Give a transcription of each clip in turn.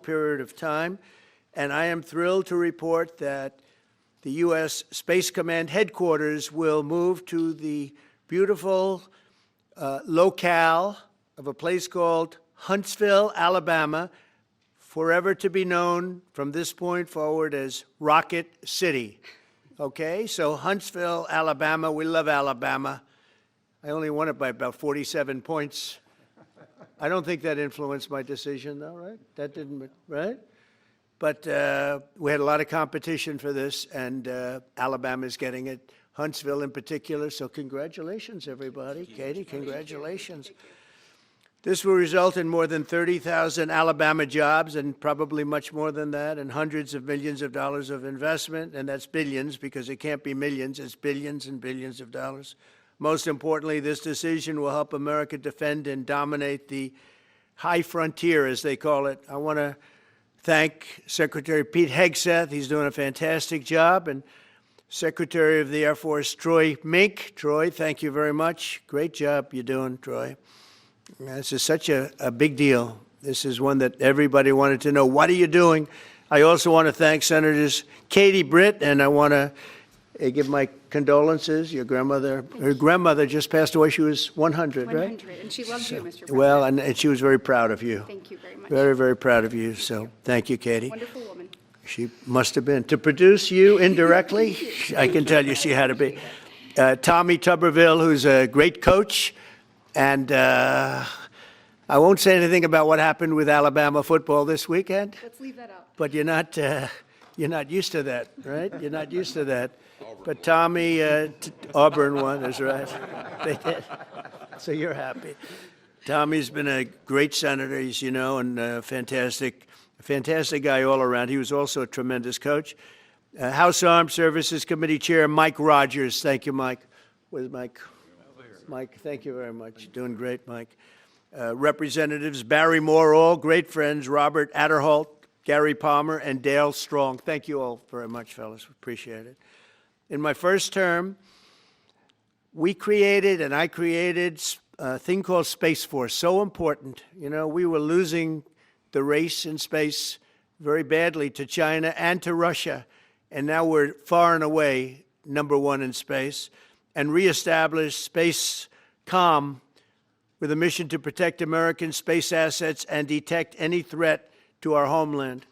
period of time. And I am thrilled to report that the U.S. Space Command headquarters will move to the beautiful locale of a place called Huntsville, Alabama, forever to be known from this point forward as Rocket City. Okay, so Huntsville, Alabama, we love Alabama. I only won it by about 47 points. I don't think that influenced my decision, though, right? That didn't, right? But we had a lot of competition for this, and Alabama's getting it, Huntsville in particular, so congratulations, everybody. Katie, congratulations. This will result in more than 30,000 Alabama jobs, and probably much more than that, and hundreds of millions of dollars of investment, and that's billions, because it can't be millions, it's billions and billions of dollars. Most importantly, this decision will help America defend and dominate the high frontier, as they call it. I want to thank Secretary Pete Hegseth. He's doing a fantastic job. And Secretary of the Air Force Troy Mink. Troy, thank you very much. Great job you're doing, Troy. This is such a big deal. This is one that everybody wanted to know. What are you doing? I also want to thank Senators Katie Britt, and I want to give my condolences. Your grandmother, her grandmother just passed away. She was 100, right? 100, and she loves you, Mr. President. Well, and she was very proud of you. Thank you very much. Very, very proud of you. So thank you, Katie. Wonderful woman. She must have been. To produce you indirectly, I can tell you she had to be. Tommy Tuberville, who's a great coach. And I won't say anything about what happened with Alabama football this weekend. Let's leave that out. But you're not used to that, right? You're not used to that. But Tommy, Auburn won, is right. They did. So you're happy. Tommy's been a great senator, as you know, and a fantastic guy all around. He was also a tremendous coach. House Armed Services Committee Chair Mike Rogers. Thank you, Mike. Where's Mike? Mike, thank you very much. Doing great, Mike. Representatives Barry Moore, all great friends, Robert Adderholt, Gary Palmer, and Dale Strong. Thank you all very much, fellas. Appreciate it. In my first term, I created a thing called Space Force, so important. You know, we were losing the race in space very badly to China and to Russia, and now we're far and away #1 in space, and reestablished Space Com with a mission to protect American space assets and detect any threat to our homeland.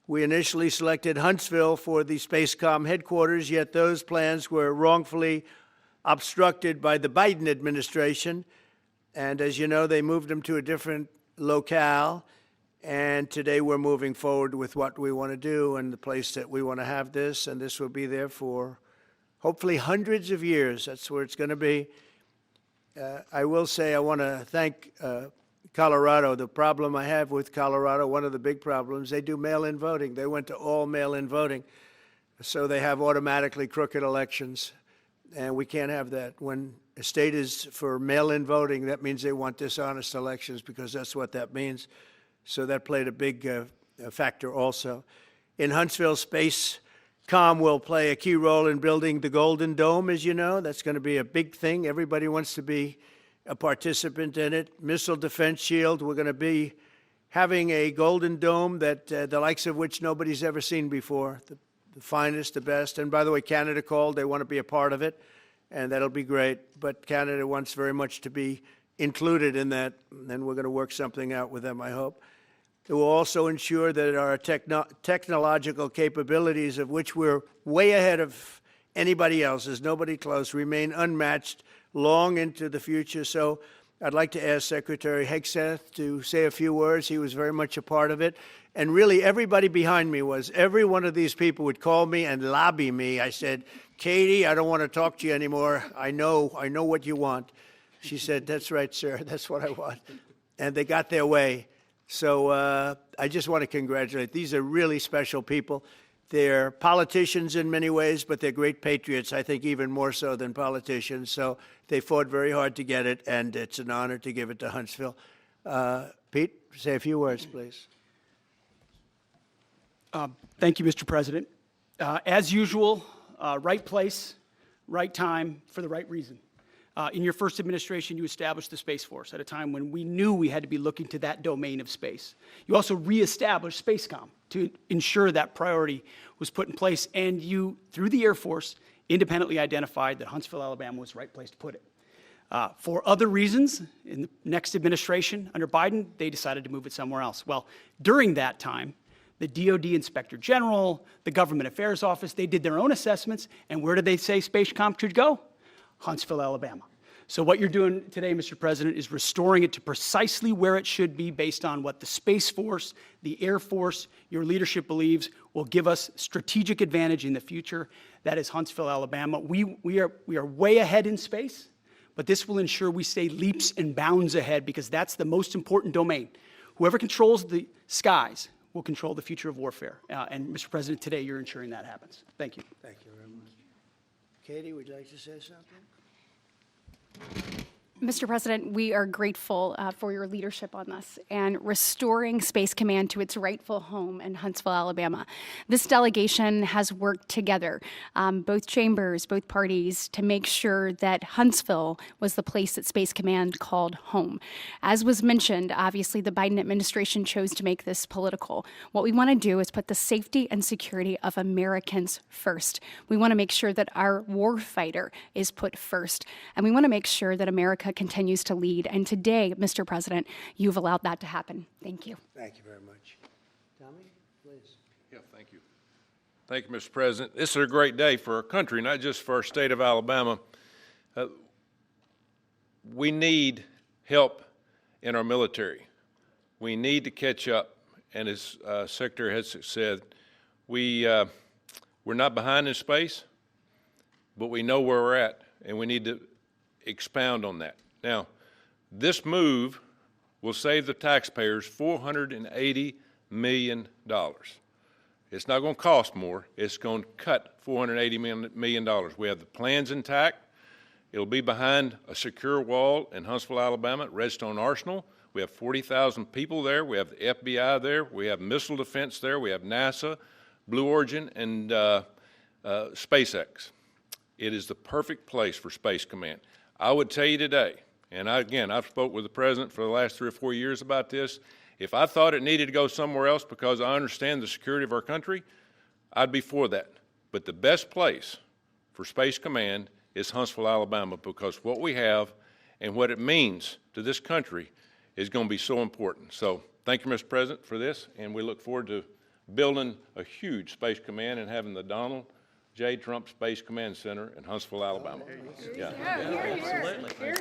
We initially selected Huntsville for the SpaceCom headquarters, yet those plans were wrongfully obstructed by the Biden administration. And as you know, they moved them to a different locale. And today we're moving forward with what we want to do and the place that we want to have this. And this will be there for hopefully hundreds of years. That's where it's going to be. I will say I want to thank Colorado. The problem I have with Colorado, one of the big problems, they do mail-in voting. They went to all mail-in voting. So they have automatically crooked elections. And we can't have that. When a state is for mail-in voting, that means they want dishonest elections, because that's what that means. So that played a big factor also. In Huntsville, SpaceCom will play a key role in building the Golden Dome, as you know. That's going to be a big thing. Everybody wants to be a participant in it. Missile Defense Shield, we're going to be having a Golden Dome that the likes of which nobody's ever seen before, the finest, the best. And by the way, Canada called. They want to be a part of it, and that'll be great. But Canada wants very much to be included in that, and we're going to work something out with them, I hope. It will also ensure that our technological capabilities, of which we're way ahead of anybody else, there's nobody close, remain unmatched long into the future. So I'd like to ask Secretary Hegseth to say a few words. He was very much a part of it. And really, everybody behind me was. Every one of these people would call me and lobby me. I said, Katie, I don't want to talk to you anymore. I know what you want. She said, that's right, sir. That's what I want. And they got their way. So I just want to congratulate. These are really special people. They're politicians in many ways, but they're great patriots, I think even more so than politicians. So they fought very hard to get it, and it's an honor to give it to Huntsville. Pete, say a few words, please. Thank you, Mr. President. As usual, right place, right time, for the right reason. In your first administration, you established the Space Force at a time when we knew we had to be looking to that domain of space. You also reestablished SpaceCom to ensure that priority was put in place, and you, through the Air Force, independently identified that Huntsville, Alabama was the right place to put it. For other reasons, in the next administration under Biden, they decided to move it somewhere else. Well, during that time, the DoD Inspector General, the Government Affairs Office, they did their own assessments, and where did they say SpaceCom should go? Huntsville, Alabama. So what you're doing today, Mr. President, is restoring it to precisely where it should be based on what the Space Force, the Air Force, your leadership believes will give us strategic advantage in the future. That is Huntsville, Alabama. We are way ahead in space, but this will ensure we stay leaps and bounds ahead because that's the most important domain. Whoever controls the skies will control the future of warfare. And Mr. President, today you're ensuring that happens. Thank you. Thank you very much. Katie, would you like to say something? Mr. President, we are grateful for your leadership on this and restoring Space Command to its rightful home in Huntsville, Alabama. This delegation has worked together, both chambers, both parties, to make sure that Huntsville was the place that Space Command called home. As was mentioned, obviously the Biden administration chose to make this political. What we want to do is put the safety and security of Americans first. We want to make sure that our warfighter is put first, and we want to make sure that America continues to lead. And today, Mr. President, you've allowed that to happen. Thank you. Thank you very much. Tommy, please. Yeah, thank you. Thank you, Mr. President. This is a great day for our country, not just for our state of Alabama. We need help in our military. We need to catch up. And as Secretary Hedges said, we're not behind in space, but we know where we're at, and we need to expound on that. Now, this move will save the taxpayers $480 million. It's not going to cost more. It's going to cut $480 million. We have the plans intact. It'll be behind a secure wall in Huntsville, Alabama, at Redstone Arsenal. We have 40,000 people there. We have the FBI there. We have missile defense there. We have NASA, Blue Origin, and SpaceX. It is the perfect place for Space Command. I would tell you today, and I've spoke with the President for the last 3 or 4 years about this, if I thought it needed to go somewhere else because I understand the security of our country, I'd be for that. But the best place for Space Command is Huntsville, Alabama, because what we have and what it means to this country is going to be so important. So thank you, Mr. President, for this, and we look forward to building a huge Space Command and having the Donald J. Trump Space Command Center in Huntsville, Alabama. Here, here.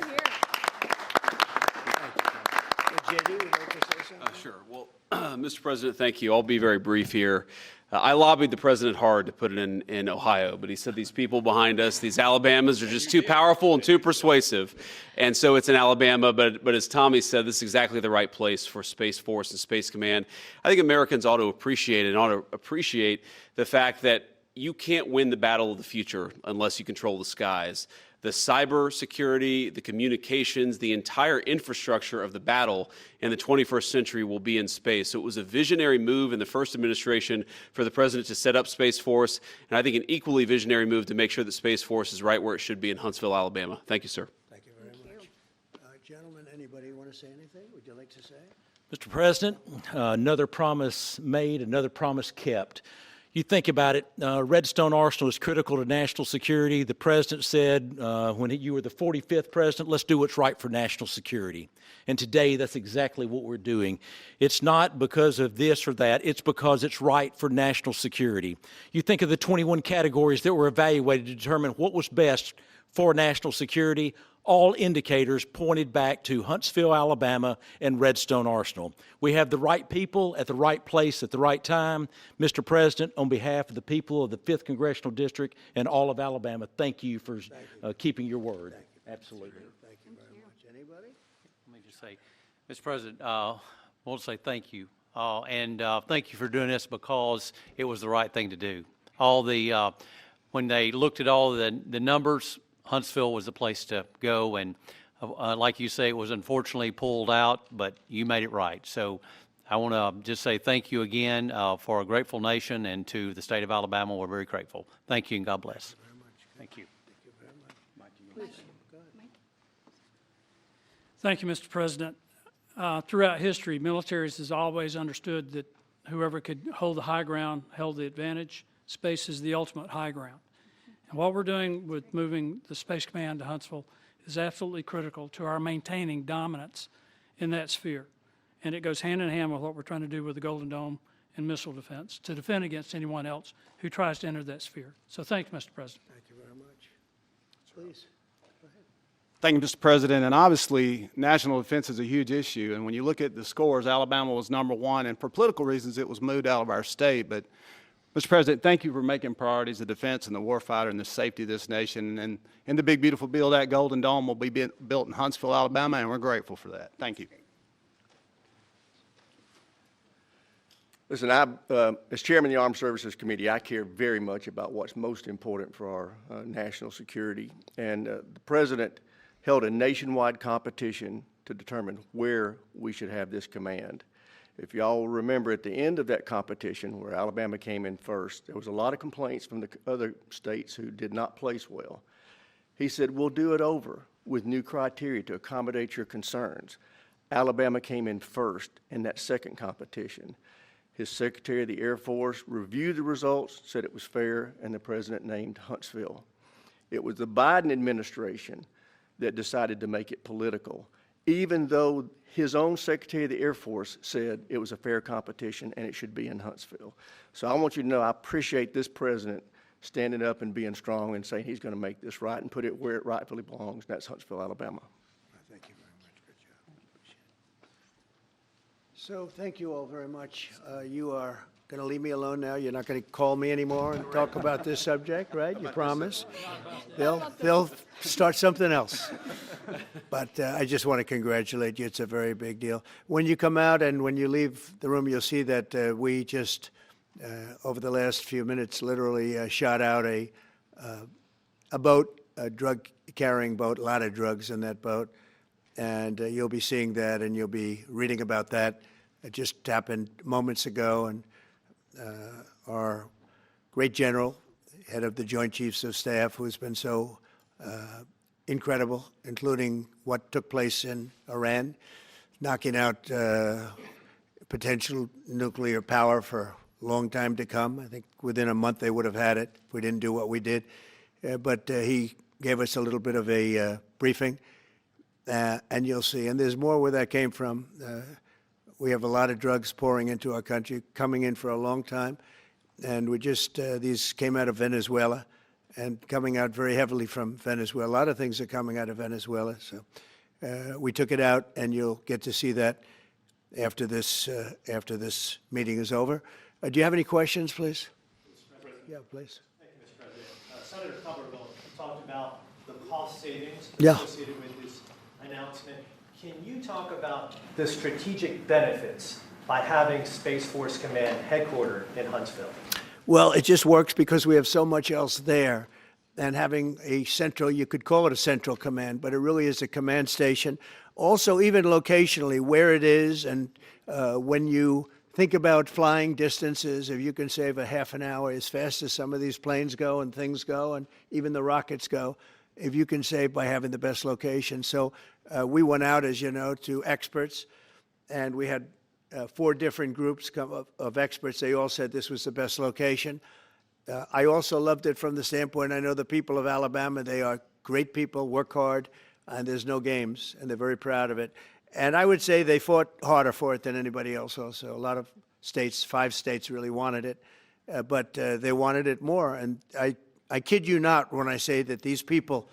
JD, would you like to say something? Sure. Well, Mr. President, thank you. I'll be very brief here. I lobbied the president hard to put it in Ohio, but he said these people behind us, these Alabamas, are just too powerful and too persuasive. And so it's in Alabama, but as Tommy said, this is exactly the right place for Space Force and Space Command. I think Americans ought to appreciate the fact that you can't win the battle of the future unless you control the skies. The cyber security, the communications, the entire infrastructure of the battle in the 21st century will be in space. So it was a visionary move in the first administration for the president to set up Space Force, and I think an equally visionary move to make sure that Space Force is right where it should be in Huntsville, Alabama. Thank you, sir. Thank you very much. Gentlemen, anybody want to say anything? Would you like to say? Mr. President, another promise made, another promise kept. You think about it, Redstone Arsenal is critical to national security. The president said when you were the 45th president, let's do what's right for national security. And today, that's exactly what we're doing. It's not because of this or that. It's because it's right for national security. You think of the 21 categories that were evaluated to determine what was best for national security. All indicators pointed back to Huntsville, Alabama, and Redstone Arsenal. We have the right people at the right place at the right time. Mr. President, on behalf of the people of the 5th Congressional District and all of Alabama, thank you for keeping your word. Absolutely. Thank you very much. Anybody? Let me just say, Mr. President, I want to say thank you. And thank you for doing this because it was the right thing to do. When they looked at all the numbers, Huntsville was the place to go, and like you say, it was unfortunately pulled out, but you made it right. So I want to just say thank you again for a grateful nation, and to the state of Alabama, we're very grateful. Thank you, and God bless. Thank you very much. Thank you. Thank you very much. Please, go ahead. Thank you, Mr. President. Throughout history, militaries has always understood that whoever could hold the high ground held the advantage. Space is the ultimate high ground. And what we're doing with moving the Space Command to Huntsville is absolutely critical to our maintaining dominance in that sphere. And it goes hand in hand with what we're trying to do with the Golden Dome and missile defense to defend against anyone else who tries to enter that sphere. So thank you, Mr. President. Thank you very much. Please. Thank you, Mr. President. And obviously, national defense is a huge issue. And when you look at the scores, Alabama was #1. And for political reasons, it was moved out of our state. But, Mr. President, thank you for making priorities the defense and the warfighter and the safety of this nation. And in the big, beautiful bill, that Golden Dome will be built in Huntsville, Alabama, and we're grateful for that. Thank you. Listen, as chairman of the Armed Services Committee, I care very much about what's most important for our national security. And the President held a nationwide competition to determine where we should have this command. If y'all remember, at the end of that competition, where Alabama came in first, there was a lot of complaints from the other states who did not place well. He said, we'll do it over with new criteria to accommodate your concerns. Alabama came in first in that second competition. His Secretary of the Air Force reviewed the results, said it was fair, and the President named Huntsville. It was the Biden administration that decided to make it political, even though his own Secretary of the Air Force said it was a fair competition and it should be in Huntsville. So I want you to know I appreciate this President standing up and being strong and saying he's going to make this right and put it where it rightfully belongs, and that's Huntsville, Alabama. Thank you very much. Good job. Appreciate it. So thank you all very much. You are going to leave me alone now? You're not going to call me anymore and talk about this subject, right? You promise? They'll start something else. But I just want to congratulate you. It's a very big deal. When you come out and when you leave the room, you'll see that we just, over the last few minutes, literally shot out a boat, a drug-carrying boat, a lot of drugs in that boat. And you'll be seeing that and you'll be reading about that. It just happened moments ago, and our great general, head of the Joint Chiefs of Staff, who's been so incredible, including what took place in Iran, knocking out potential nuclear power for a long time to come. I think within a month they would have had it if we didn't do what we did. But he gave us a little bit of a briefing, and you'll see. And there's more where that came from. We have a lot of drugs pouring into our country, coming in for a long time. And we just, these came out of Venezuela and coming out very heavily from Venezuela. A lot of things are coming out of Venezuela. So we took it out, and you'll get to see that after this meeting is over. Do you have any questions, please? Yeah, please. Thank you, Mr. President. Senator Somerville talked about the cost savings Yeah. associated with this announcement. Can you talk about the strategic benefits by having Space Force Command headquartered in Huntsville? Well, it just works because we have so much else there. And having a central, you could call it a central command, but it really is a command station. Also, even locationally, where it is, and when you think about flying distances, if you can save a half an hour as fast as some of these planes go and things go, and even the rockets go, if you can save by having the best location. So we went out, as you know, to experts, and we had 4 different groups of experts. They all said this was the best location. I also loved it from the standpoint, I know the people of Alabama, they are great people, work hard, and there's no games, and they're very proud of it. And I would say they fought harder for it than anybody else also. A lot of states, 5 states really wanted it, but they wanted it more. And I kid you not when I say that these people,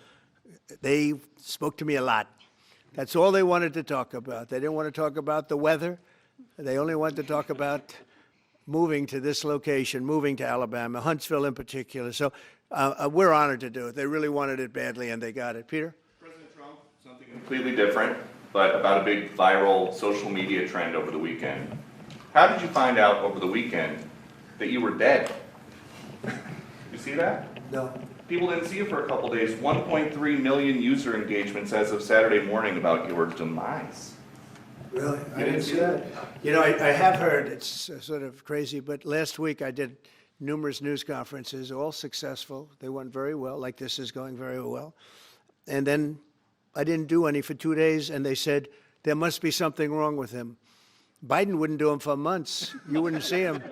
they spoke to me a lot. That's all they wanted to talk about. They didn't want to talk about the weather. They only wanted to talk about moving to this location, moving to Alabama, Huntsville in particular. So we're honored to do it. They really wanted it badly, and they got it. Peter? President Trump, something completely different, but about a big viral social media trend over the weekend. How did you find out over the weekend that you were dead? You see that? No. People didn't see you for a couple days. 1.3 million user engagements as of Saturday morning about your demise. Really? I didn't see that. You know, I have heard, it's sort of crazy, but last week I did numerous news conferences, all successful. They went very well, like this is going very well. And then I didn't do any for 2 days, and they said, there must be something wrong with him. Biden wouldn't do them for months. You wouldn't see him.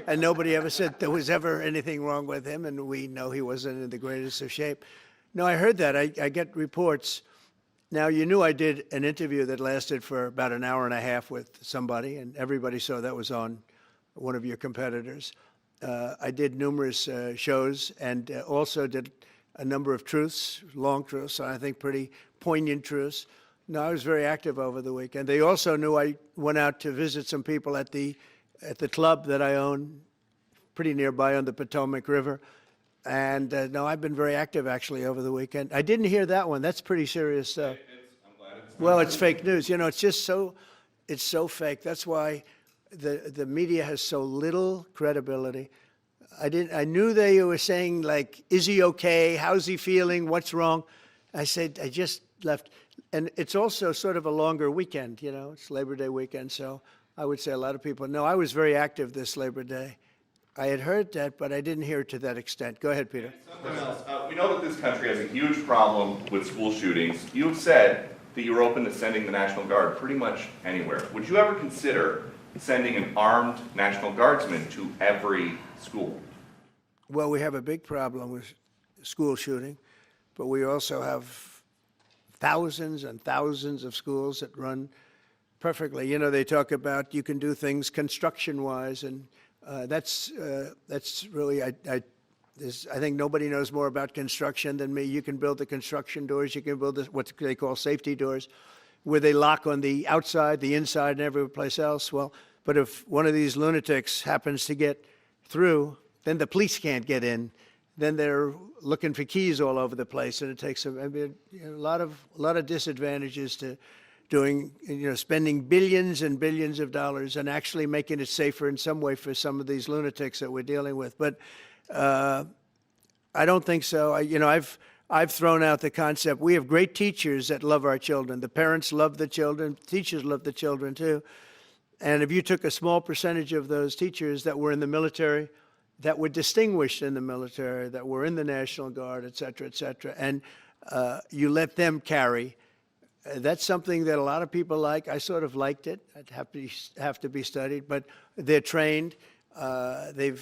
And nobody ever said there was ever anything wrong with him, and we know he wasn't in the greatest of shape. No, I heard that. I get reports. Now, you knew I did an interview that lasted for about an hour and a half with somebody, and everybody saw that was on one of your competitors. I did numerous shows and also did a number of truths, long truths, and I think pretty poignant truths. No, I was very active over the weekend. They also knew I went out to visit some people at the club that I own, pretty nearby on the Potomac River. And no, I've been very active actually over the weekend. I didn't hear that one. That's pretty serious stuff. Well, it's fake news. You know, it's just it's so fake. That's why the media has so little credibility. I knew they were saying, like, is he okay? How's he feeling? What's wrong? I said, I just left. And it's also sort of a longer weekend, you know, it's Labor Day weekend. So I would say a lot of people know I was very active this Labor Day. I had heard that, but I didn't hear it to that extent. Go ahead, Peter. We know that this country has a huge problem with school shootings. You have said that you're open to sending the National Guard pretty much anywhere. Would you ever consider sending an armed National Guardsman to every school? Well, we have a big problem with school shooting, but we also have thousands and thousands of schools that run perfectly. You know, they talk about you can do things construction-wise, and that's really, I think nobody knows more about construction than me. You can build the construction doors. You can build what they call safety doors, where they lock on the outside, the inside, and every place else. Well, but if one of these lunatics happens to get through, then the police can't get in. Then they're looking for keys all over the place, and it takes a lot of disadvantages to doing, spending billions and billions of dollars and actually making it safer in some way for some of these lunatics that we're dealing with. But I don't think so. I've thrown out the concept. We have great teachers that love our children. The parents love the children. Teachers love the children too. And if you took a small percentage of those teachers that were in the military, that were distinguished in the military, that were in the National Guard, et cetera, and you let them carry. That's something that a lot of people like. I sort of liked it. It'd have to be studied, but they're trained. They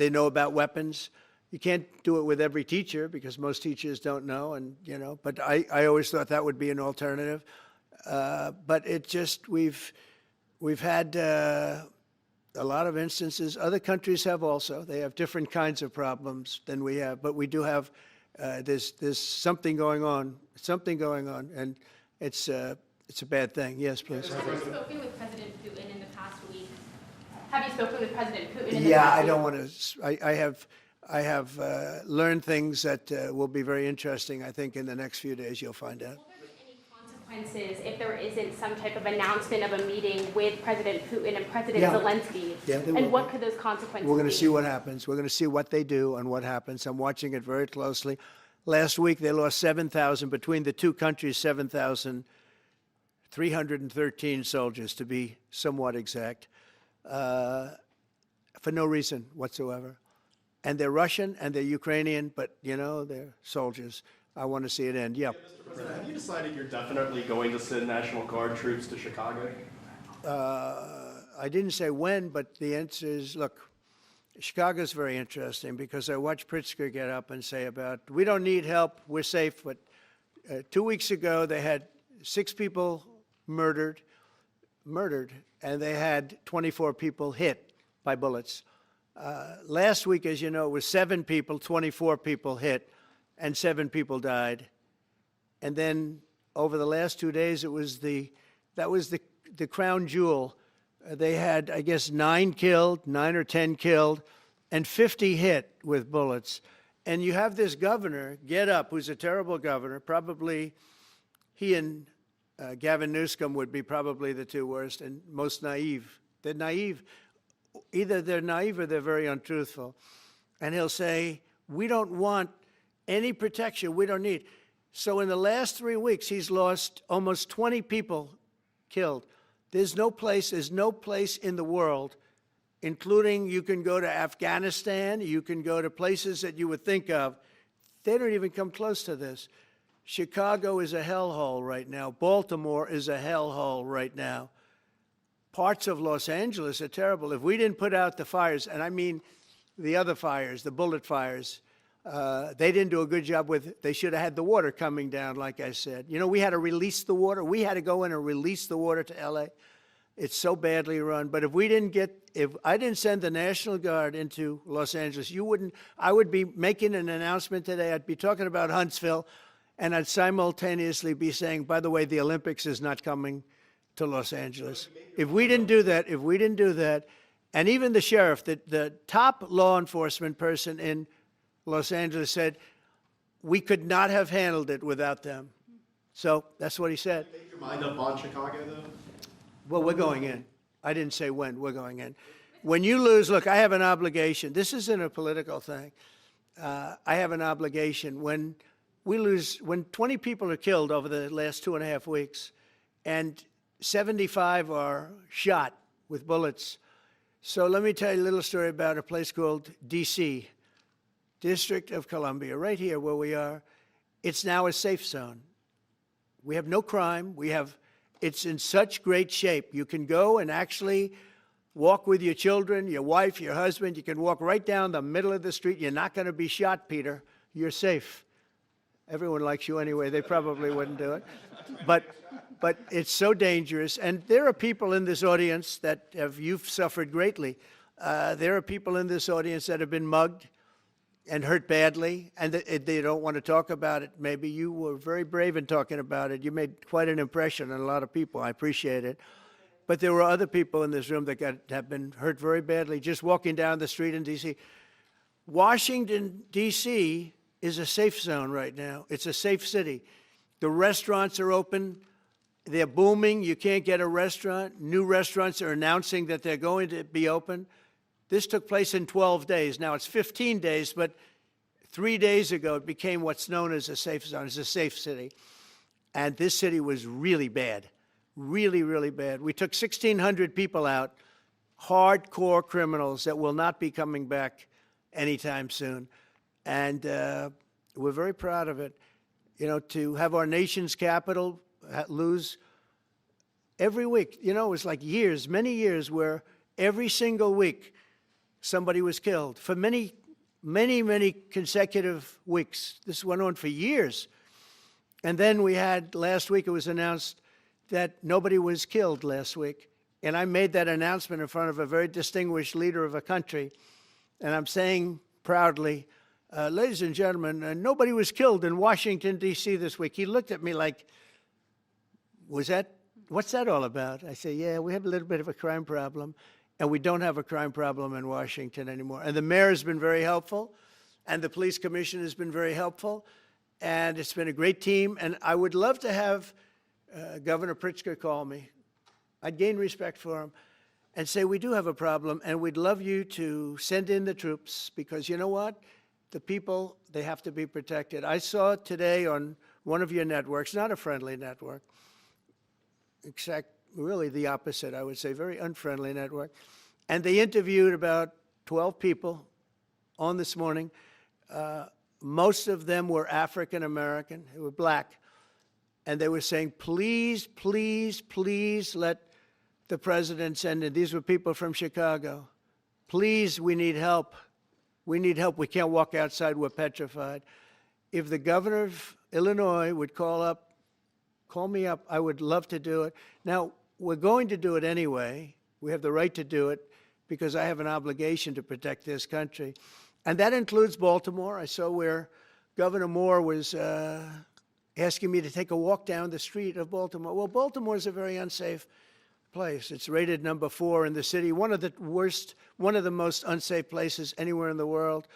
know about weapons. You can't do it with every teacher because most teachers don't know, and But I always thought that would be an alternative. But it just we've had a lot of instances. Other countries have also. They have different kinds of problems than we have, but we do have. There's something going on. And it's a bad thing. Yes, please. Have you spoken with President Putin in the past week? Have you spoken with President Putin in the past week? Yeah, I don't want to. I have learned things that will be very interesting. I think in the next few days you'll find out. Will there be any consequences if there isn't some type of announcement of a meeting with President Putin and President Zelensky? Yeah, there will and what be. could those consequences be? We're going to see what happens. We're going to see what they do and what happens. I'm watching it very closely. Last week, they lost 7,000, between the two countries, 7,313 soldiers, to be somewhat exact, for no reason whatsoever. And they're Russian and they're Ukrainian, but, they're soldiers. I want to see it end. Yeah. Mr. President, have you decided you're definitely going to send National Guard troops to Chicago? I didn't say when, but the answer is, look, Chicago's very interesting because I watched Pritzker get up and say we don't need help, we're safe. But 2 weeks ago, they had 6 people murdered, and they had 24 people hit by bullets. Last week, as you know, it was 7 people, 24 people hit, and 7 people died. And then over the last 2 days, that was the crown jewel. They had, I guess, 9 or 10 killed, and 50 hit with bullets. And you have this governor get up, who's a terrible governor. Probably he and Gavin Newsom would be probably the 2 worst and most naive. They're naive. Either they're naive or they're very untruthful. And he'll say, we don't want any protection. We don't need. So in the last 3 weeks, he's lost almost 20 people killed. There's no place in the world, including you can go to Afghanistan, you can go to places that you would think of. They don't even come close to this. Chicago is a hellhole right now. Baltimore is a hellhole right now. Parts of Los Angeles are terrible. If we didn't put out the fires, and I mean the other fires, the bullet fires, they didn't do a good job with, they should have had the water coming down, like I said. You know, we had to release the water. We had to go in and release the water to LA. It's so badly run. But if we didn't if I didn't send the National Guard into Los Angeles, I would be making an announcement today. I'd be talking about Huntsville, and I'd simultaneously be saying, by the way, the Olympics is not coming to Los Angeles. If we didn't do that, and even the sheriff, the top law enforcement person in Los Angeles said, we could not have handled it without them. So that's what he said. Make your mind up on Chicago, though? Well, we're going in. I didn't say when. We're going in. When you lose, look, I have an obligation. This isn't a political thing. I have an obligation. When we lose, when 20 people are killed over the last 2.5 weeks, and 75 are shot with bullets. So let me tell you a little story about a place called D.C., District of Columbia, right here where we are. It's now a safe zone. We have no crime. It's in such great shape. You can go and actually walk with your children, your wife, your husband. You can walk right down the middle of the street. You're not going to be shot, Peter. You're safe. Everyone likes you anyway. They probably wouldn't do it. But it's so dangerous. And there are people in this audience that you've suffered greatly. There are people in this audience that have been mugged and hurt badly, and they don't want to talk about it. Maybe you were very brave in talking about it. You made quite an impression on a lot of people. I appreciate it. But there were other people in this room that have been hurt very badly just walking down the street in D.C. Washington, D.C. is a safe zone right now. It's a safe city. The restaurants are open. They're booming. You can't get a restaurant. New restaurants are announcing that they're going to be open. This took place in 12 days. Now it's 15 days, but 3 days ago it became what's known as a safe zone. It's a safe city. And this city was really bad, really, really bad. We took 1,600 people out, hardcore criminals that will not be coming back anytime soon. And we're very proud of it. You know, to have our nation's capital lose every week, you know, it was like years, many years, where every single week somebody was killed for many, many, many consecutive weeks. This went on for years. And then we had, last week it was announced that nobody was killed last week. And I made that announcement in front of a very distinguished leader of a country. And I'm saying proudly, ladies and gentlemen, nobody was killed in Washington, D.C. this week. He looked at me like, what's that all about? I say, yeah, we have a little bit of a crime problem, and we don't have a crime problem in Washington anymore. And the mayor has been very helpful, and the police commission has been very helpful, and it's been a great team. And I would love to have Governor Pritzker call me. I'd gain respect for him and say, we do have a problem, and we'd love you to send in the troops, because you know what? The people, they have to be protected. I saw today on one of your networks, not a friendly network, except really the opposite, I would say, very unfriendly network. And they interviewed about 12 people on this morning. Most of them were African American, they were black. And they were saying, please, please, please let the president send in. These were people from Chicago. Please, we need help. We need help. We can't walk outside. We're petrified. If the governor of Illinois would call me up, I would love to do it. Now, we're going to do it anyway. We have the right to do it because I have an obligation to protect this country. And that includes Baltimore. I saw where Governor Moore was asking me to take a walk down the street of Baltimore. Well, Baltimore is a very unsafe place. It's rated number 4 in the city, one of the most unsafe places anywhere in the world.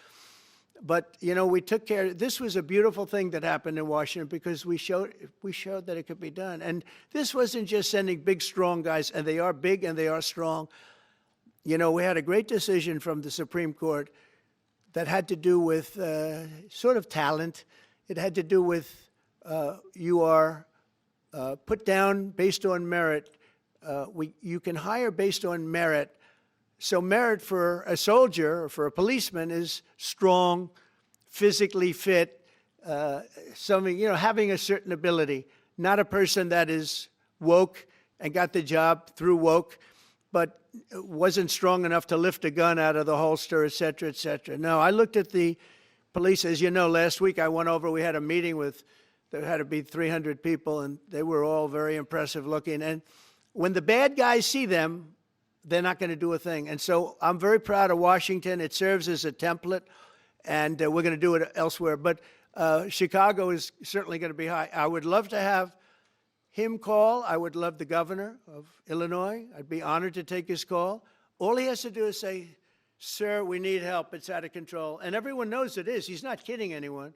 But, you know, we took care. This was a beautiful thing that happened in Washington because we showed that it could be done. And this wasn't just sending big, strong guys, and they are big and they are strong. You know, we had a great decision from the Supreme Court that had to do with sort of talent. It had to do with you are put down based on merit. You can hire based on merit. So merit for a soldier or for a policeman is strong, physically fit, having a certain ability, not a person that is woke and got the job through woke, but wasn't strong enough to lift a gun out of the holster, et cetera, et cetera. No, I looked at the police. As you know, last week I went over, we had a meeting with, there had to be 300 people, and they were all very impressive looking. And when the bad guys see them, they're not going to do a thing. And so I'm very proud of Washington. It serves as a template, and we're going to do it elsewhere. But Chicago is certainly going to be high. I would love to have him call. I would love the governor of Illinois. I'd be honored to take his call. All he has to do is say, sir, we need help. It's out of control. And everyone knows it is. He's not kidding anyone.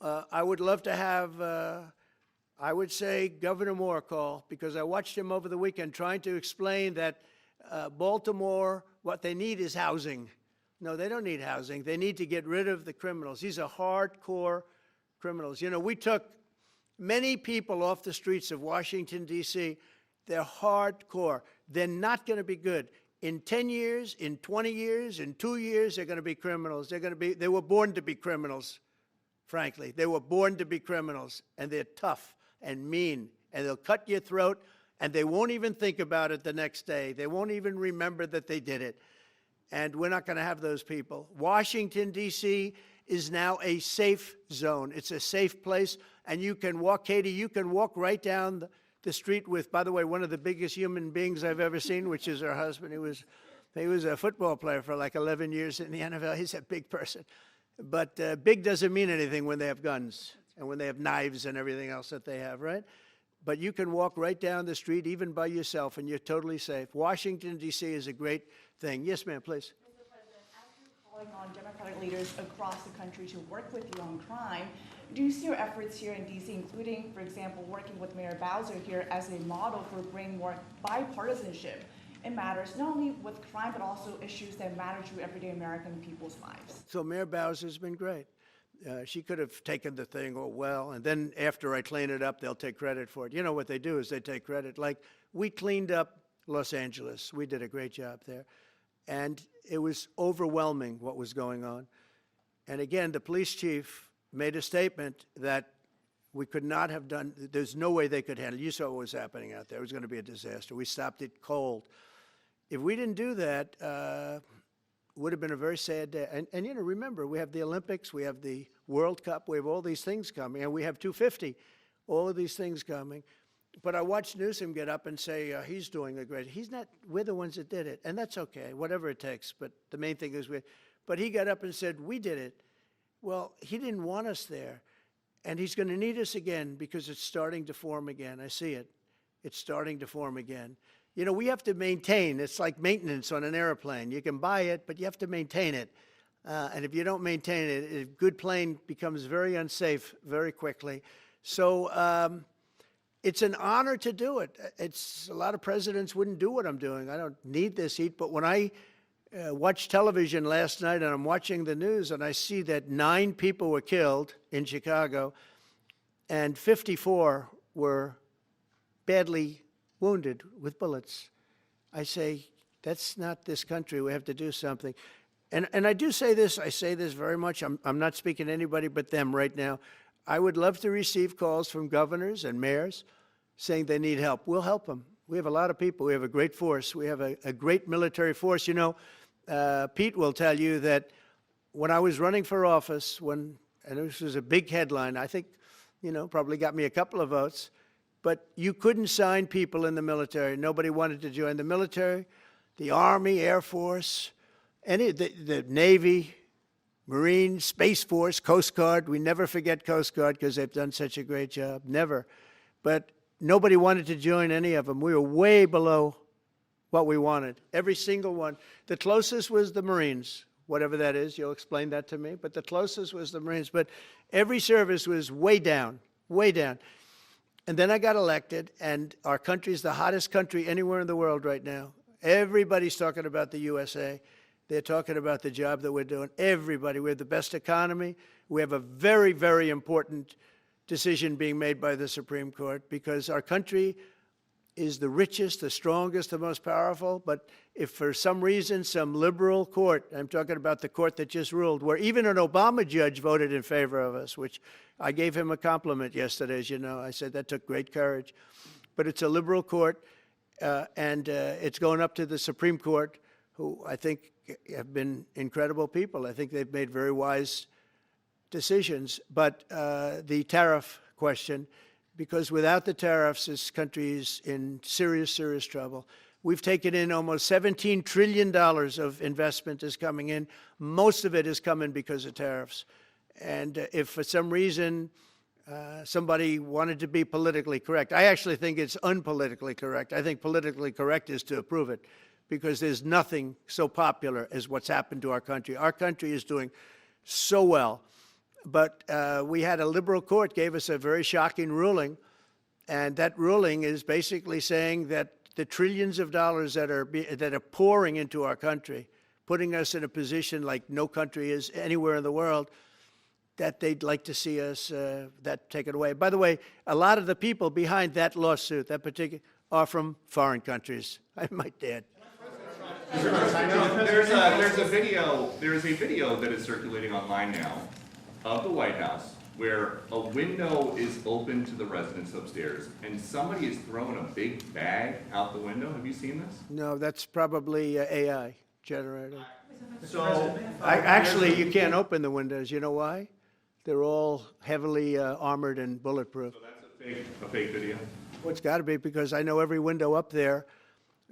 I would love to have, I would say, Governor Moore call, because I watched him over the weekend trying to explain that Baltimore, what they need is housing. No, they don't need housing. They need to get rid of the criminals. These are hardcore criminals. You know, we took many people off the streets of Washington, D.C. They're hardcore. They're not going to be good. In 10 years, in 20 years, in 2 years, they're going to be criminals. They were born to be criminals, frankly. They were born to be criminals, and they're tough and mean, and they'll cut your throat, and they won't even think about it the next day. They won't even remember that they did it. And we're not going to have those people. Washington, D.C. is now a safe zone. It's a safe place, and you can walk, Katie, you can walk right down the street with, by the way, one of the biggest human beings I've ever seen, which is her husband. He was a football player for like 11 years in the NFL. He's a big person. But big doesn't mean anything when they have guns and when they have knives and everything else that they have, right? But you can walk right down the street, even by yourself, and you're totally safe. Washington, D.C. is a great thing. Yes, ma'am, please. Mr. President, as you're calling on Democratic leaders across the country to work with you on crime, do you see your efforts here in D.C., including, for example, working with Mayor Bowser here as a model for bringing more bipartisanship in matters not only with crime, but also issues that matter to everyday American people's lives? So Mayor Bowser's been great. She could have taken the thing, oh, well, and then after I clean it up, they'll take credit for it. You know what they do is they take credit. Like, we cleaned up Los Angeles. We did a great job there. And it was overwhelming what was going on. And again, the police chief made a statement that we could not have done, there's no way they could handle it. You saw what was happening out there. It was going to be a disaster. We stopped it cold. If we didn't do that, would have been a very sad day. And you know, remember, we have the Olympics, we have the World Cup, we have all these things coming, and we have 250, all of these things coming. But I watched Newsom get up and say he's doing a great, he's not, we're the ones that did it, and that's okay, whatever it takes, but the main thing is but he got up and said, we did it. Well, he didn't want us there, and he's going to need us again because it's starting to form again. I see it. It's starting to form again. You know, we have to maintain. It's like maintenance on an airplane. You can buy it, but you have to maintain it. And if you don't maintain it, a good plane becomes very unsafe very quickly. So it's an honor to do it. It's a lot of presidents wouldn't do what I'm doing. I don't need this heat. But when I watched television last night and I'm watching the news and I see that 9 people were killed in Chicago and 54 were badly wounded with bullets, I say, that's not this country. We have to do something. And I do say this, I say this very much. I'm not speaking to anybody but them right now. I would love to receive calls from governors and mayors saying they need help. We'll help them. We have a lot of people. We have a great force. We have a great military force. You know, Pete will tell you that when I was running for office, and this was a big headline, I think, you know, probably got me a couple of votes, but you couldn't sign people in the military. Nobody wanted to join the military, the Army, Air Force, the Navy, Marines, Space Force, Coast Guard. We never forget Coast Guard because they've done such a great job. Never. But nobody wanted to join any of them. We were way below what we wanted. Every single one. The closest was the Marines, whatever that is. You'll explain that to me. But the closest was the Marines. But every service was way down, way down. And then I got elected, and our country's the hottest country anywhere in the world right now. Everybody's talking about the USA. They're talking about the job that we're doing. Everybody. We have the best economy. We have a very, very important decision being made by the Supreme Court because our country is the richest, the strongest, the most powerful. But if for some reason some liberal court, I'm talking about the court that just ruled, where even an Obama judge voted in favor of us, which I gave him a compliment yesterday, as you know. I said that took great courage. But it's a liberal court, and it's going up to the Supreme Court, who I think have been incredible people. I think they've made very wise decisions. But the tariff question, because without the tariffs, this country is in serious, serious trouble. We've taken in almost $17 trillion of investment is coming in. Most of it is coming because of tariffs. And if for some reason somebody wanted to be politically correct, I actually think it's unpolitically correct. I think politically correct is to approve it, because there's nothing so popular as what's happened to our country. Our country is doing so well. But we had a liberal court gave us a very shocking ruling, and that ruling is basically saying that the trillions of dollars that are pouring into our country, putting us in a position like no country is anywhere in the world, that they'd like to see us that taken away. By the way, a lot of the people behind that lawsuit, that particular, are from foreign countries, I might add. There's a video that is circulating online now of the White House where a window is open to the residents upstairs and somebody is throwing a big bag out the window. Have you seen this? No, that's probably AI generated. So Actually, you can't open the windows. You know why? They're all heavily armored and bulletproof. So that's a fake video. Well, it's got to be, because I know every window up there.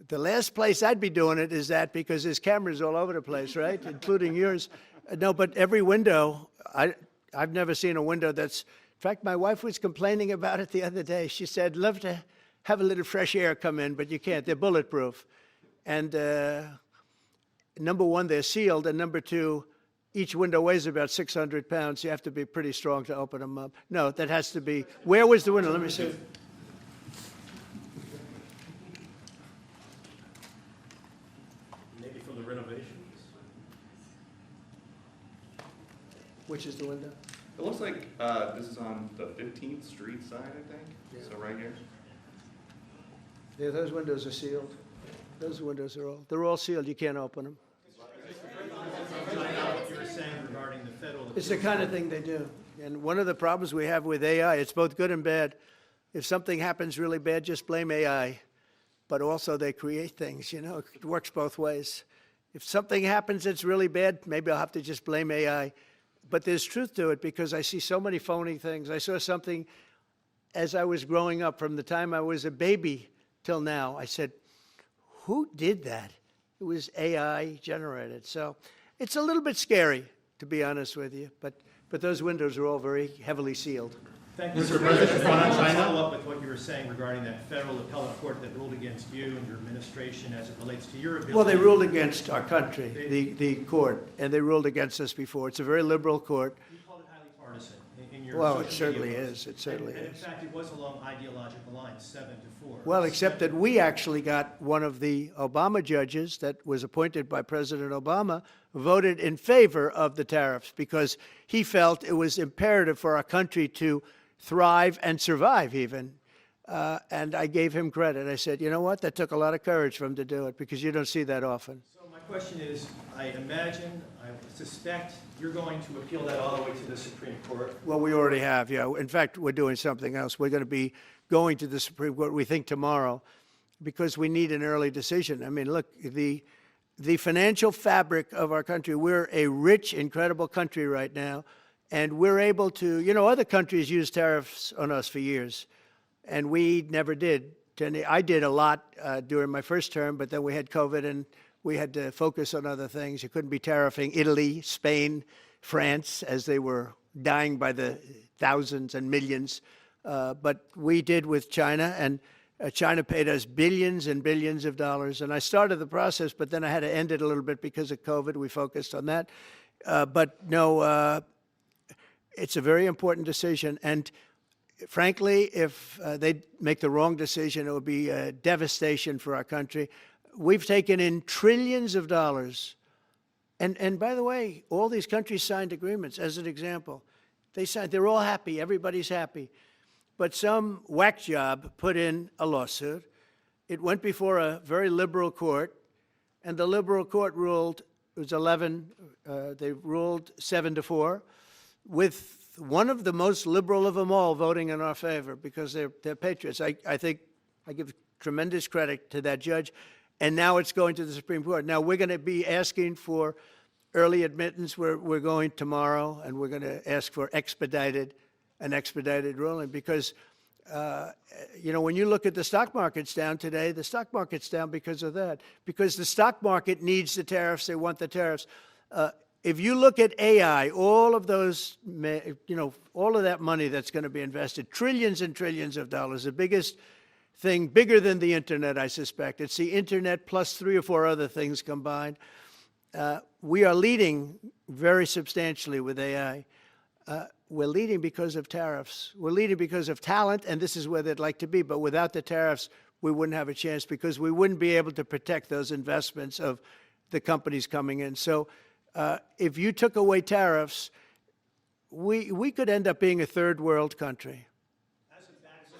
The last place I'd be doing it is that, because there's cameras all over the place, right? Including yours. No, but every window, I've never seen a window that's, in fact, my wife was complaining about it the other day. She said, love to have a little fresh air come in, but you can't. They're bulletproof. And number one, they're sealed. And number two, each window weighs about 600 pounds. You have to be pretty strong to open them up. No, that has to be, where was the window? Let me see. Maybe from the renovations? Which is the window? It looks like this is on the 15th Street side, I think. Yeah. So right here. Yeah, those windows are sealed. Those windows are they're all sealed. You can't open them. What you were saying regarding the federal. It's the kind of thing they do. And one of the problems we have with AI, it's both good and bad. If something happens really bad, just blame AI. But also they create things, you know, it works both ways. If something happens that's really bad, maybe I'll have to just blame AI. But there's truth to it, because I see so many phony things. I saw something as I was growing up, from the time I was a baby till now. I said, who did that? It was AI generated. So it's a little bit scary, to be honest with you. But those windows are all very heavily sealed. Thank you, Mr. President. I want to follow up with what you were saying regarding that federal appellate court that ruled against you and your administration as it relates to your ability. Well, they ruled against our country, the court, and they ruled against us before. It's a very liberal court. You called it highly partisan in your Well, social it certainly media posts. is. It certainly and in is. fact, it was along ideological lines, 7-4. Well, except that we actually got one of the Obama judges that was appointed by President Obama voted in favor of the tariffs, because he felt it was imperative for our country to thrive and survive even. And I gave him credit. I said, you know what? That took a lot of courage for him to do it, because you don't see that often. So my question is, I suspect you're going to appeal that all the way to the Supreme Court. Well, we already have, yeah. In fact, we're doing something else. We're going to be going to the Supreme Court, we think, tomorrow, because we need an early decision. I mean, look, the financial fabric of our country, we're a rich, incredible country right now, and we're able to, you know, other countries use tariffs on us for years, and we never did. I did a lot during my first term, but then we had COVID, and we had to focus on other things. You couldn't be tariffing Italy, Spain, France, as they were dying by the thousands and millions. But we did with China, and China paid us billions and billions of dollars. And I started the process, but then I had to end it a little bit because of COVID. We focused on that. But no, it's a very important decision. And frankly, if they make the wrong decision, it would be a devastation for our country. We've taken in trillions of dollars. And by the way, all these countries signed agreements, as an example. They're all happy. Everybody's happy. But some whack job put in a lawsuit, it went before a very liberal court, and the liberal court ruled, it was 11, they ruled 7-4, with one of the most liberal of them all voting in our favor because they're patriots. I think I give tremendous credit to that judge, and now it's going to the Supreme Court. Now we're going to be asking for early admittance. We're going tomorrow, and we're going to ask for an expedited ruling because, you know, when you look at the stock market's down today, the stock market's down because of that, because the stock market needs the tariffs. They want the tariffs. If you look at AI, all of those, you know, all of that money that's going to be invested, trillions and trillions of dollars, the biggest thing, bigger than the internet, I suspect. It's the internet plus 3 or 4 other things combined. We are leading very substantially with AI. We're leading because of tariffs. We're leading because of talent, and this is where they'd like to be. But without the tariffs, we wouldn't have a chance because we wouldn't be able to protect those investments of the companies coming in. So if you took away tariffs, we could end up being a third world country.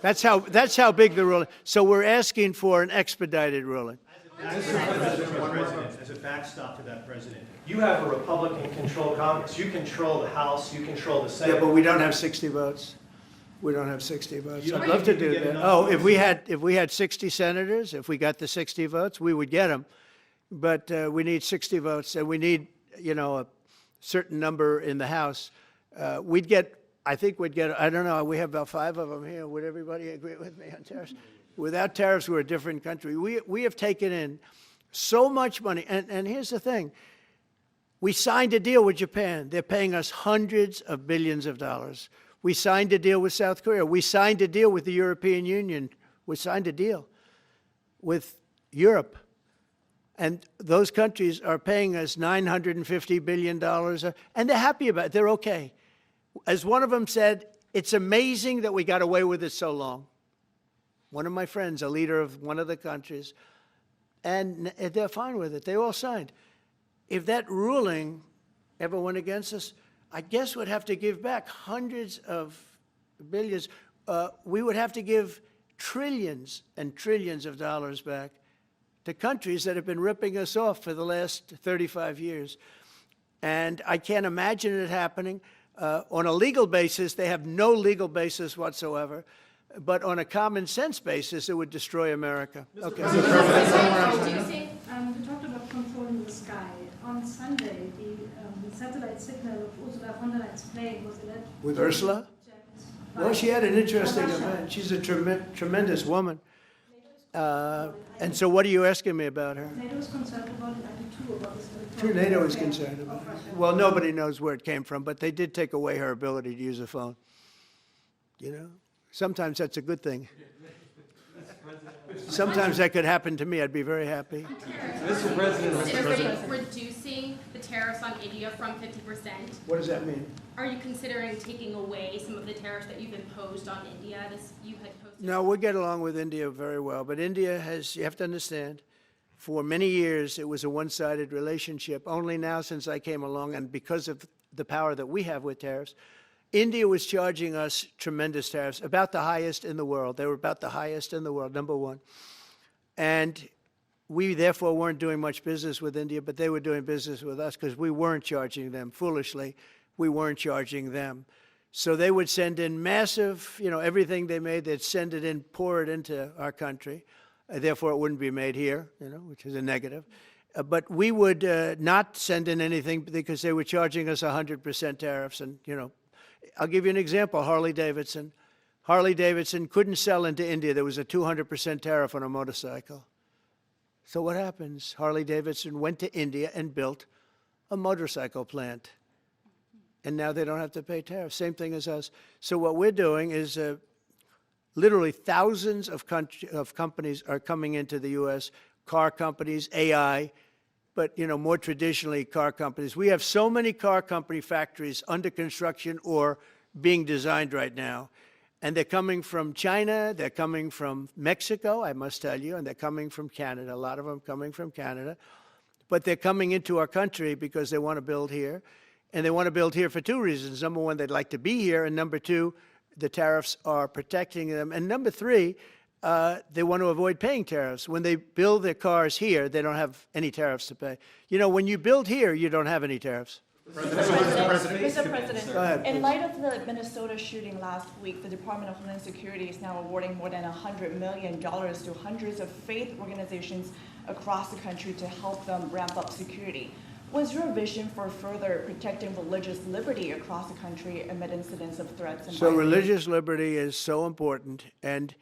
That's how big the ruling. So we're asking for an expedited ruling. As a backstop to that, President, you have a Republican-controlled Congress. You control the House. You control the Senate. Yeah, but we don't have 60 votes. We don't have 60 votes. You I'd don't love to think you do could get that. enough Oh, if we had 60 senators, if we got the 60 votes, we would get them. But we need 60 votes, and we need, you know, a certain number in the House. I think we'd get, I don't know, we have about 5 of them here. Would everybody agree with me on tariffs? Without tariffs, we're a different country. We have taken in so much money. And here's the thing. We signed a deal with Japan. They're paying us hundreds of billions of dollars. We signed a deal with South Korea. We signed a deal with the European Union. We signed a deal with Europe. And those countries are paying us $950 billion. And they're happy about it. They're okay. As one of them said, it's amazing that we got away with it so long. One of my friends, a leader of one of the countries, and they're fine with it. They all signed. If that ruling ever went against us, I guess we'd have to give back hundreds of billions. We would have to give trillions and trillions of dollars back to countries that have been ripping us off for the last 35 years. And I can't imagine it happening. On a legal basis, they have no legal basis whatsoever. But on a common sense basis, it would destroy America. Okay. You talked about controlling the sky. On Sunday, the satellite signal of Ursula von der Leyen's plane was alleged. With Ursula? Well, she had an interesting event. She's a tremendous woman. And so what are you asking me about her? NATO is concerned about it, I do too, about this. True, NATO is concerned about it. Well, nobody knows where it came from, but they did take away her ability to use a phone. You know? Sometimes that's a good thing. Sometimes that could happen to me. I'd be very happy. Mr. President. Considering reducing the tariffs on India from 50%. What does that mean? Are you considering taking away some of the tariffs that you've imposed on India? You had posted. No, we get along with India very well. But India has, you have to understand, for many years it was a one-sided relationship. Only now since I came along, and because of the power that we have with tariffs, India was charging us tremendous tariffs, about the highest in the world. They were about the highest in the world, number one. And we therefore weren't doing much business with India, but they were doing business with us because we weren't charging them. Foolishly, we weren't charging them. So they would send in massive, you know, everything they made, they'd send it in, pour it into our country. Therefore, it wouldn't be made here, you know, which is a negative. But we would not send in anything because they were charging us 100% tariffs. And, you know, I'll give you an example, Harley Davidson. Harley Davidson couldn't sell into India. There was a 200% tariff on a motorcycle. So what happens? Harley Davidson went to India and built a motorcycle plant. And now they don't have to pay tariffs. Same thing as us. So what we're doing is literally thousands of companies are coming into the U.S., car companies, AI, but, you know, more traditionally, car companies. We have so many car company factories under construction or being designed right now. And they're coming from China, they're coming from Mexico, I must tell you, and they're coming from Canada, a lot of them coming from Canada. But they're coming into our country because they want to build here. And they want to build here for 2 reasons. Number one, they'd like to be here. And number 2, the tariffs are protecting them. And number 3, they want to avoid paying tariffs. When they build their cars here, they don't have any tariffs to pay. You know, when you build here, you don't have any tariffs. Mr. President, Go ahead, in please. light of the Minnesota shooting last week, the Department of Homeland Security is now awarding more than $100 million to hundreds of faith organizations across the country to help them ramp up security. What's your vision for further protecting religious liberty across the country amid incidents of threats and So violence? religious liberty is so important, and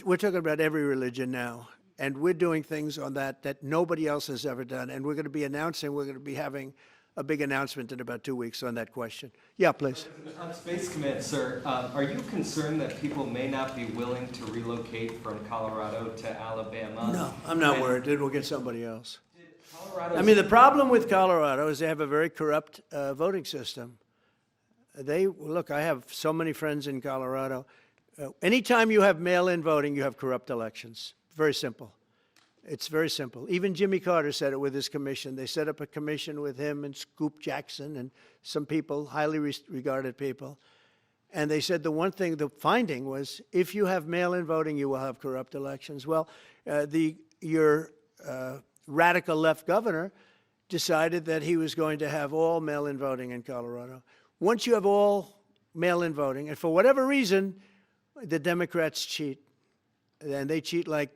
we're talking about every religion now, and we're doing things on that nobody else has ever done, and we're going to be having a big announcement in about 2 weeks on that question. Yeah, please. On Space Command, sir, are you concerned that people may not be willing to relocate from Colorado to Alabama? No, I'm not worried. It will get somebody else. Colorado. I mean, the problem with Colorado is they have a very corrupt voting system. Look, I have so many friends in Colorado. Anytime you have mail-in voting, you have corrupt elections. Very simple. It's very simple. Even Jimmy Carter said it with his commission. They set up a commission with him and Scoop Jackson and some people, highly regarded people. And they said the finding was, if you have mail-in voting, you will have corrupt elections. Well, your radical left governor decided that he was going to have all mail-in voting in Colorado. Once you have all mail-in voting, and for whatever reason, the Democrats cheat. And they cheat like,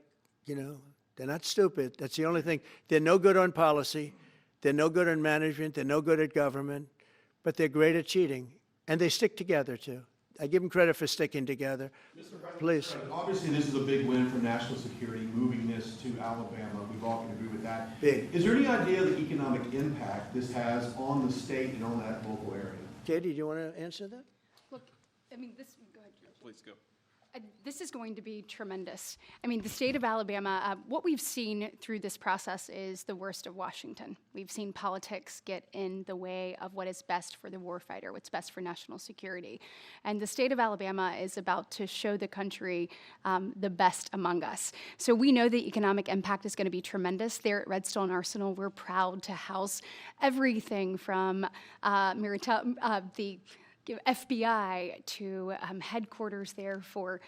they're not stupid. That's the only thing. They're no good on policy. They're no good on management. They're no good at government. But they're great at cheating. And they stick together, too. I give them credit for sticking together. Please. Obviously, this is a big win for national security, moving this to Alabama. We've all can agree with that. Big. Is there any idea of the economic impact this has on the state and on that local area? Katie, do you want to answer that? Look, I mean, go ahead. Please go. This is going to be tremendous. I mean, the state of Alabama, what we've seen through this process is the worst of Washington. We've seen politics get in the way of what is best for the warfighter, what's best for national security. And the state of Alabama is about to show the country the best among us. So we know the economic impact is going to be tremendous. There at Redstone Arsenal, we're proud to house everything from the FBI to headquarters there for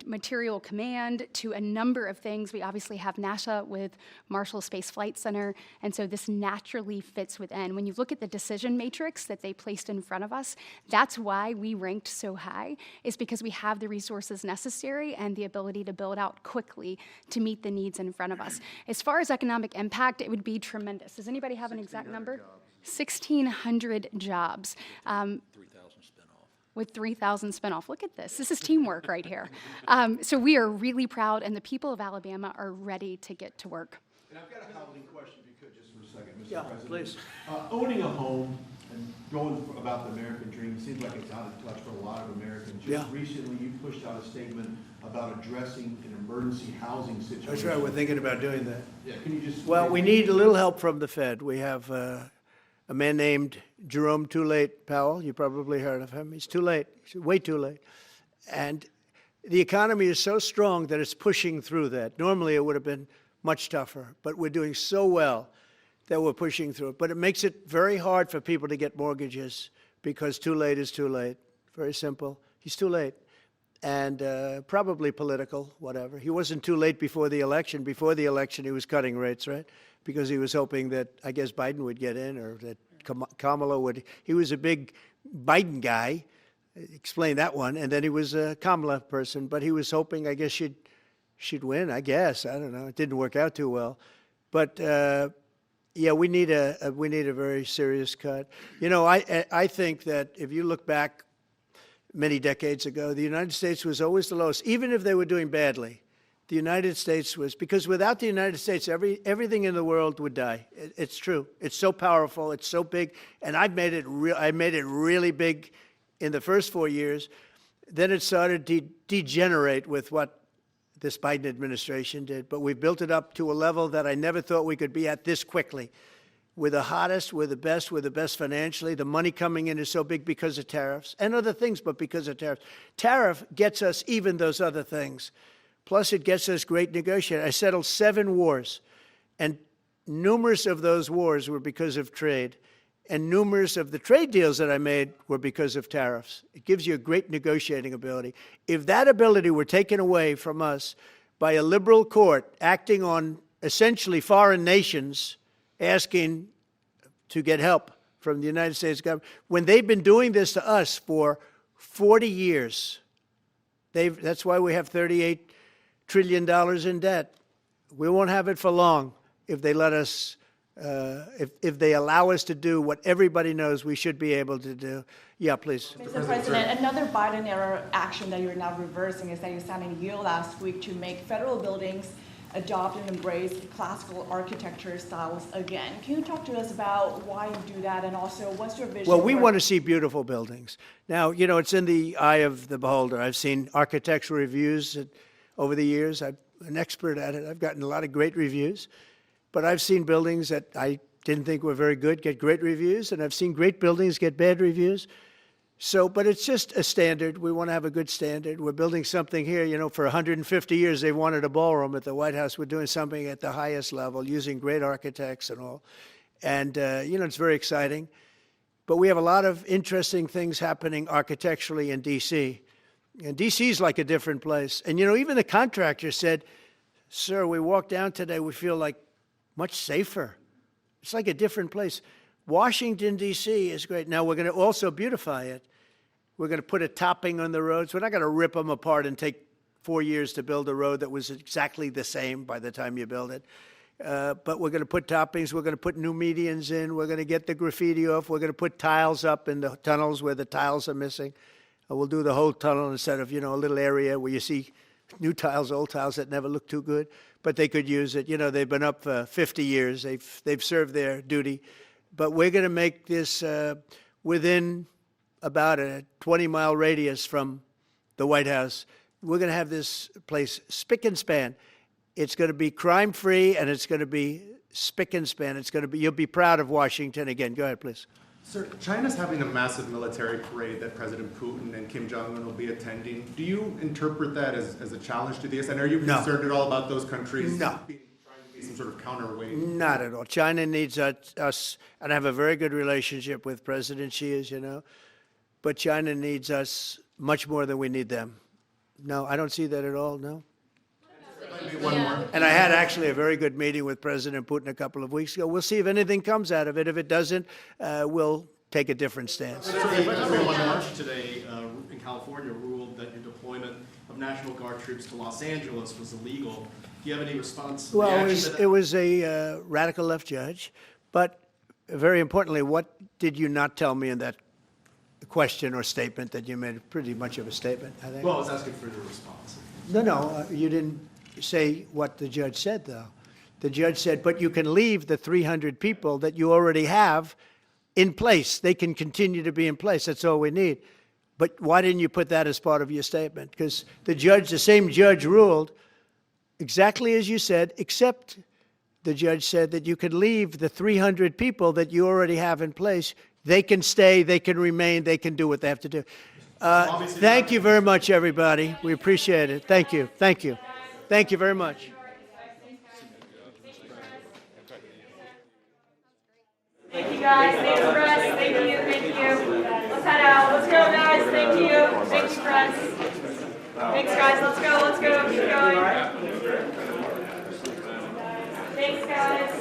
material command to a number of things. We obviously have NASA with Marshall Space Flight Center, and so this naturally fits within. When you look at the decision matrix that they placed in front of us, that's why we ranked so high, is because we have the resources necessary and the ability to build out quickly to meet the needs in front of us. As far as economic impact, it would be tremendous. Does anybody have an exact number? 1,600 jobs. 3,000 spinoff. With 3,000 spinoff. Look at this. This is teamwork right here. So we are really proud, and the people of Alabama are ready to get to work. And I've got a housing question, if you could, just for a second, Mr. Yeah, President. please. Owning a home and going about the American dream seems like it's out of touch for a lot of Americans. Yeah. Just recently, you pushed out a statement about addressing an emergency housing situation. That's right. We're thinking about doing that. Yeah, can you just? Well, we need a little help from the Fed. We have a man named Jerome Too Late Powell. You probably heard of him. He's too late. He's way too late. And the economy is so strong that it's pushing through that. Normally, it would have been much tougher, but we're doing so well that we're pushing through it. But it makes it very hard for people to get mortgages because too late is too late. Very simple. He's too late. And probably political, whatever. He wasn't too late before the election. Before the election, he was cutting rates, right? Because he was hoping that, I guess, Biden would get in or that Kamala would. He was a big Biden guy. Explain that one. And then he was a Kamala person. But he was hoping, I guess, she'd win, I guess. I don't know. It didn't work out too well. But, yeah, we need a very serious cut. You know, I think that if you look back many decades ago, the United States was always the lowest, even if they were doing badly. The United States was, because without the United States, everything in the world would die. It's true. It's so powerful. It's so big. And I made it really big in the first 4 years. Then it started to degenerate with what this Biden administration did. But we've built it up to a level that I never thought we could be at this quickly. We're the hottest, we're the best financially. The money coming in is so big because of tariffs and other things, but because of tariffs. Tariff gets us even those other things. Plus, it gets us great negotiating. I settled 7 wars, and numerous of those wars were because of trade. and numerous of the trade deals that I made were because of tariffs. It gives you a great negotiating ability. If that ability were taken away from us by a liberal court acting on essentially foreign nations asking to get help from the United States government, when they've been doing this to us for 40 years, that's why we have $38 trillion in debt. We won't have it for long if they let us, if they allow us to do what everybody knows we should be able to do. Yeah, please. Mr. President, another Biden-era action that you're now reversing is that you signed a deal last week to make federal buildings adopt and embrace classical architecture styles again. Can you talk to us about why you do that, and also what's your vision? Well, we want to see beautiful buildings. Now, you know, it's in the eye of the beholder. I've seen architectural reviews over the years. I'm an expert at it. I've gotten a lot of great reviews. But I've seen buildings that I didn't think were very good get great reviews, and I've seen great buildings get bad reviews. So, but it's just a standard. We want to have a good standard. We're building something here, you know, for 150 years they wanted a ballroom at the White House. We're doing something at the highest level, using great architects and all. And, you know, it's very exciting. But we have a lot of interesting things happening architecturally in D.C. And D.C. is like a different place. And, you know, even the contractor said, sir, we walked down today, we feel like much safer. It's like a different place. Washington, D.C. is great. Now, we're going to also beautify it. We're going to put a topping on the roads. We're not going to rip them apart and take 4 years to build a road that was exactly the same by the time you build it. But we're going to put toppings. We're going to put new medians in. We're going to get the graffiti off. We're going to put tiles up in the tunnels where the tiles are missing. We'll do the whole tunnel instead of, you know, a little area where you see new tiles, old tiles that never look too good, but they could use it. You know, they've been up for 50 years. They've served their duty. But we're going to make this within about a 20-mile radius from the White House. We're going to have this place spick and span. It's going to be crime-free, and it's going to be spick and span. It's going to be, you'll be proud of Washington again. Go ahead, please. Sir, China's having a massive military parade that President Putin and Kim Jong-un will be attending. Do you interpret that as a challenge to this? And are you concerned at all about those countries trying to be some sort of counterweight? Not at all. China needs us, and I have a very good relationship with President Xi, as you know, but China needs us much more than we need them. No, I don't see that at all, no. One more. And I had actually a very good meeting with President Putin a couple of weeks ago. We'll see if anything comes out of it. If it doesn't, we'll take a different stance. March today in California ruled that your deployment of National Guard troops to Los Angeles was illegal. Do you have any response? Well, it was a radical left judge. But very importantly, what did you not tell me in that question or statement that you made? Pretty much of a statement, I think. Well, I was asking for your response. No, you didn't say what the judge said, though. The judge said, but you can leave the 300 people that you already have in place. They can continue to be in place. That's all we need. But why didn't you put that as part of your statement? Because the same judge ruled exactly as you said, except the judge said that you could leave the 300 people that you already have in place. They can stay, they can remain, they can do what they have to do. Thank you very much, everybody. We appreciate it. Thank you. Thank you. Thank you very much. Thank you, guys. Thanks, press. Thank you. Thank you. Let's head out. Let's go, guys. Thank you. Thank you, press. Thanks, guys. Let's go. Let's go. Keep going. Thanks, guys.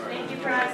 Thank you, press.